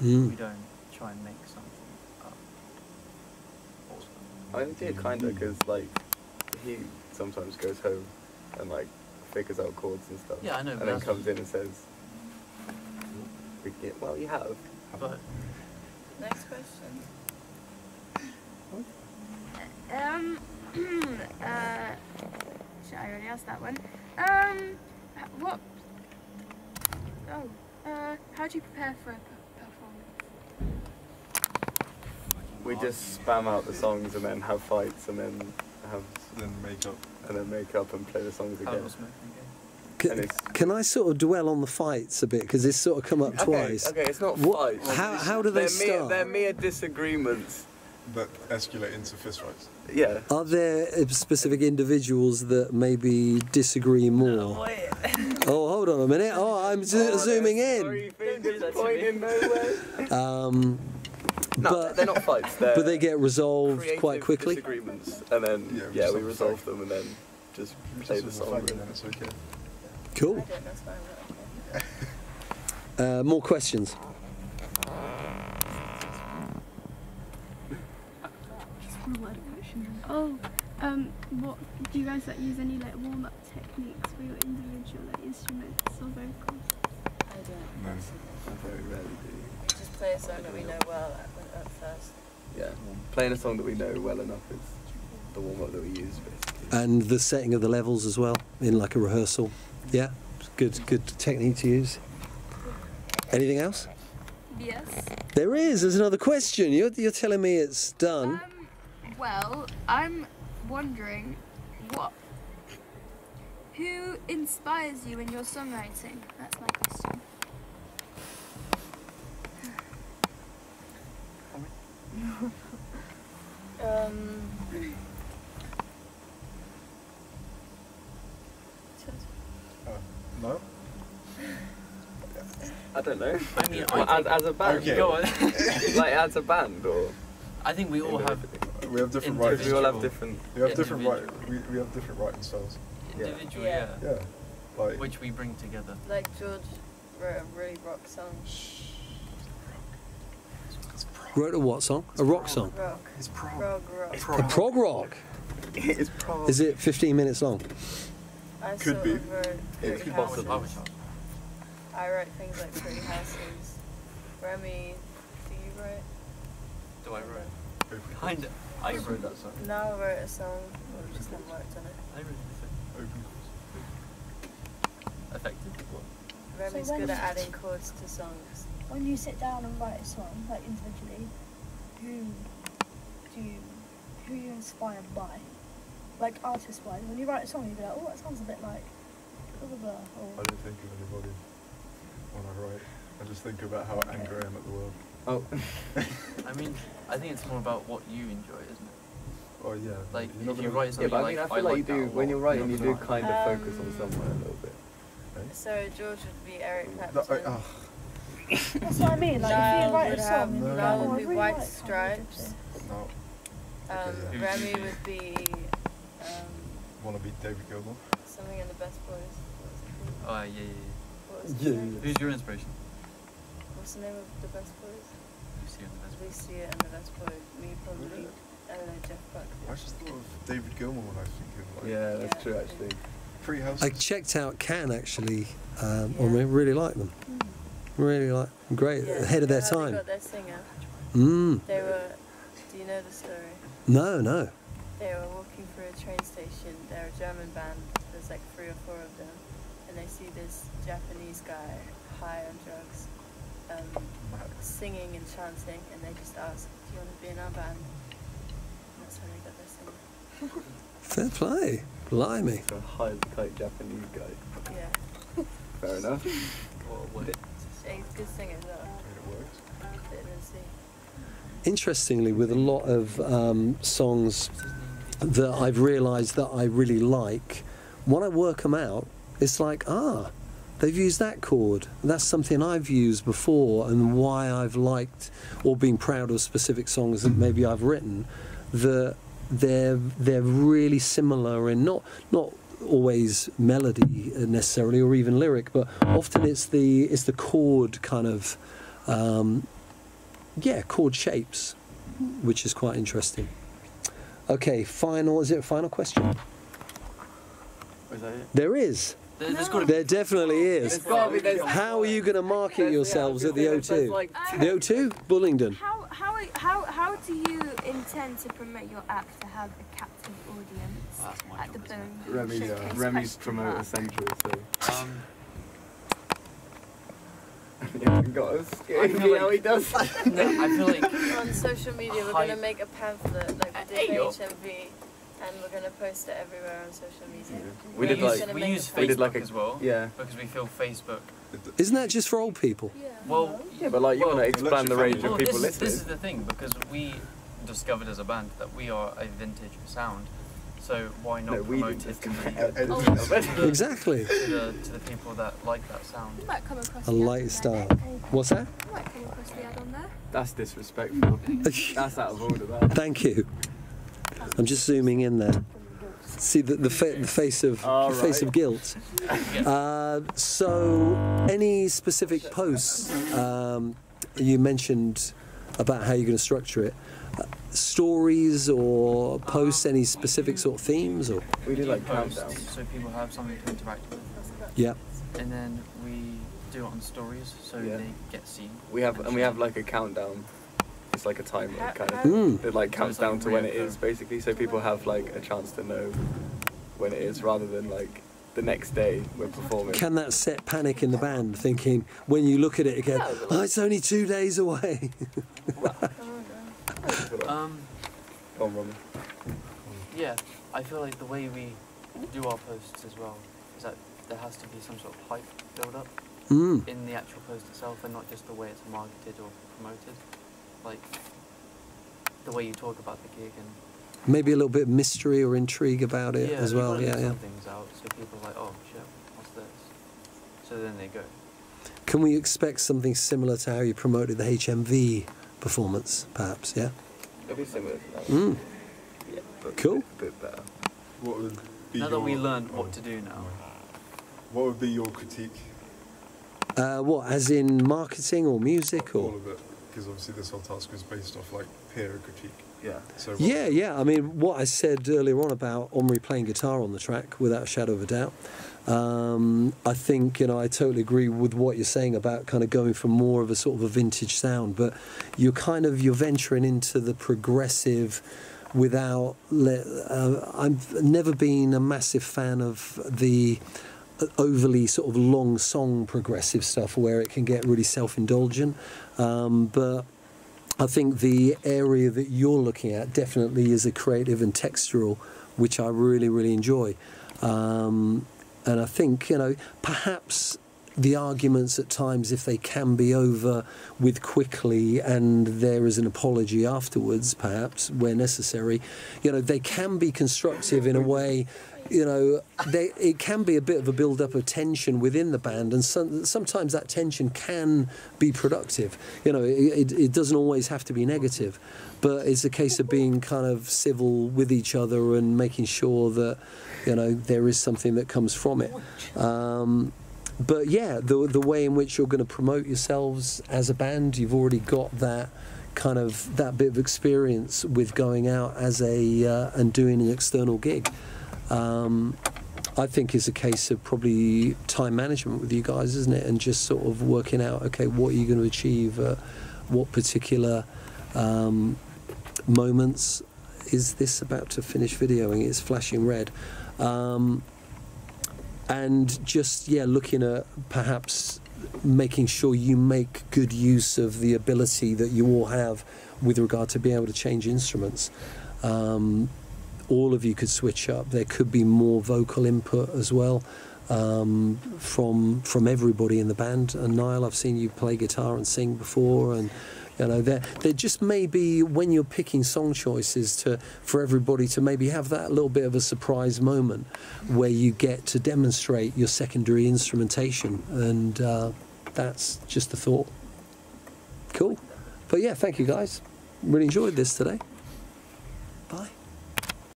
We don't try and make something up. I do kinda, because like he sometimes goes home and like figures out chords and stuff. Yeah, I know. And then comes in and says, "Well, you have." But Next question. Should I already ask that one? What? Oh, how do you prepare for a performance? We just spam out the songs and then have fights and then make up and play the songs again. Can I sort of dwell on the fights a bit, because it's sort of come up twice? Okay, it's not fights. How do they start? They're mere disagreements that escalate into fistfights. Yeah. Are there specific individuals that maybe disagree more? Oh, hold on a minute. Oh, I'm zooming in. No, they're not fights. But they get resolved quite quickly. Disagreements, and then we resolve them, and then just play the song. And then it's okay. Cool. I don't know, it's fine, okay. More questions. Oh, what do you guys use any like warm-up techniques for your individual like instruments or vocals? I don't. No. I very rarely do. We just play a song that we know well at first. Yeah, playing a song that we know well enough is the warm-up that we use, basically. And the setting of the levels as well, in like a rehearsal. Yeah, good technique to use. Anything else? Yes. There's another question. You're telling me it's done. Well, I'm wondering who inspires you in your songwriting? That's my question. No? I don't know. I mean, as a band. Okay. Go on. Like as a band, or I think we all have. We have different writing. We all have different. We have different we have different writing styles. Individual, Yeah. Yeah. Like which we bring together. Like George wrote a really rock song. Wrote a what song? A rock song? Rock. it's prog. Rock. A prog rock? It's prog. Is it 15 minutes long? I Could sort be. of wrote It's Pretty possible. Houses. I write things like Pretty Houses. Remy, do you write? Do I write? Kinda. I wrote that song. Now I wrote a song, we just haven't worked on it. I wrote the Open Effective. What? Remy's when good at you- adding chords to songs. When you sit down and write a song, like individually, who are you inspired by? Like artist-wise, when you write a song, you be like, oh, that sounds a bit like blah blah blah. I Or don't think of anybody when I write. I just think about how angry I am at the world. Oh. I mean, I think it's more about what you enjoy, isn't it? Oh yeah. Like, you're not if you gonna- write Yeah, something but I mean, I feel like you do when you're writing, you do kind of focus on somewhere a little bit. So George would be Eric No, Clapton. that's what I mean. Like if Niall you write would a have song, and you're Niall like, oh, would I be really White like how you did Stripes. this. No. Okay, Remy would be Wanna be David Gilmour? something in the Best Boys. What was it called? Oh, yeah. What was the name? Who's your inspiration? What's the name of the Best Boys? Lucy and the Best Lucy and the Best Boys. Me probably. I don't know, Jeff Buckley. I just thought of David Gilmour when I think of like Yeah, that's true actually. Pretty Houses. I checked out Can actually, I really like them. Really like them. Great, ahead of their How time. They got their singer. They were. Do you know the story? No. They were walking through a train station. They're a German band. There's like 3 or 4 of them, and they see this Japanese guy high on drugs, singing and chanting, and they just ask, "Do you want to be in our band?" And that's when they got their singer. Fair play. Blimey. So a highly kite Japanese guy. Yeah. Fair enough. What? He's a good singer as well. It works. Vitamin C. Interestingly, with a lot of songs that I've realised that I really like, when I work them out, it's like, they've used that chord. That's something I've used before, and why I've liked or been proud of specific songs that maybe I've written, that they're really similar in not always melody necessarily or even lyric, but often it's the chord kind of chord shapes, which is quite interesting. Okay, is it a final question? Is that it? There is. There's got to be. There definitely is. There's gotta be- there's- How are you going to market yourselves at the there's O2? like The O2? Bullingdon. How do you intend to promote your app to have a captive audience That's my at the job, isn't Bone? Remy, Showcase Remy's Festival? promoter central, so Um, you haven't got us. I feel how he does. no, I feel like On social media, we're Hype. gonna make a pamphlet like we did Hey, yo. for HMV, and we're gonna post it everywhere on social media. We We're did just like gonna we make use a we did Facebook like a- as well. yeah. Because we feel Facebook. Isn't that just for old people? Yeah. Well, Yeah, but like you Well, want to expand the range well, of people this listening. is the thing, because we discovered as a band that we are a vintage sound. So why not No, we promote did it to discover the, Exactly. to the people that like that sound? You might come across A the ad light on style. there. What's that? You might come across the ad on there. That's disrespectful. That's out of order. That. Thank you. I'm just zooming in there. See the face of All the face right. of guilt. So, any specific posts you mentioned about how you're going to structure it? Stories or posts? Any specific sort of themes or? We did like Posts, countdown. so people have something to interact with, Yeah. and then we do it on stories, so Yeah. they get seen. We have like a countdown. It's like a timer kind of. Mm. It like So counts it's like down to when it reoccurring. is basically, so people have like a chance to know when it is, rather than like the next day we're performing. Can that set panic in the band, thinking when you look at it again, oh, it's only 2 days away? Go on, Romy. Yeah, I feel like the way we do our posts as well is that there has to be some sort of hype build up Mm. in the actual post itself, and not just the way it's marketed or promoted. Like the way you talk about the gig, and Maybe a little bit of mystery or intrigue about it as you well. gotta Yeah, get yeah. some things out so people are like, oh shit, what's this? So then they go. Can we expect something similar to how you promoted the HMV performance, perhaps? Yeah. It'll be similar to that. Mm. Yeah, but Cool. a bit better. What would be Now that we your- learned oh, what to do now. What would be your critique? What, as in marketing or music All or? of it, because obviously this whole task was based off like peer critique. Yeah. So what- Yeah. I mean, what I said earlier on about Omri playing guitar on the track, without a shadow of a doubt. I think, I totally agree with what you're saying about kind of going for more of a sort of a vintage sound, but you're venturing into the progressive without. I've never been a massive fan of the overly sort of long song progressive stuff where it can get really self-indulgent, but I think the area that you're looking at definitely is a creative and textural, which I really, really enjoy. And I think, perhaps the arguments at times, if they can be over with quickly and there is an apology afterwards, perhaps, where necessary, they can be constructive in a way. It can be a bit of a build-up of tension within the band, and sometimes that tension can be productive. It doesn't always have to be negative, but it's a case of being kind of civil with each other and making sure that, there is something that comes from it. But yeah, the way in which you're going to promote yourselves as a band, you've already got that bit of experience with going out as and doing an external gig. I think is a case of probably time management with you guys, isn't it? And just sort of working out, okay, what are you going to achieve at what particular moments. Is this about to finish videoing? It's flashing red. And just, looking at perhaps making sure you make good use of the ability that you all have with regard to being able to change instruments. All of you could switch up. There could be more vocal input as well from everybody in the band. And Niall, I've seen you play guitar and sing before, and there just may be, when you're picking song choices, for everybody to maybe have that little bit of a surprise moment where you get to demonstrate your secondary instrumentation, and that's just a thought. Cool. But yeah, thank you guys. Really enjoyed this today.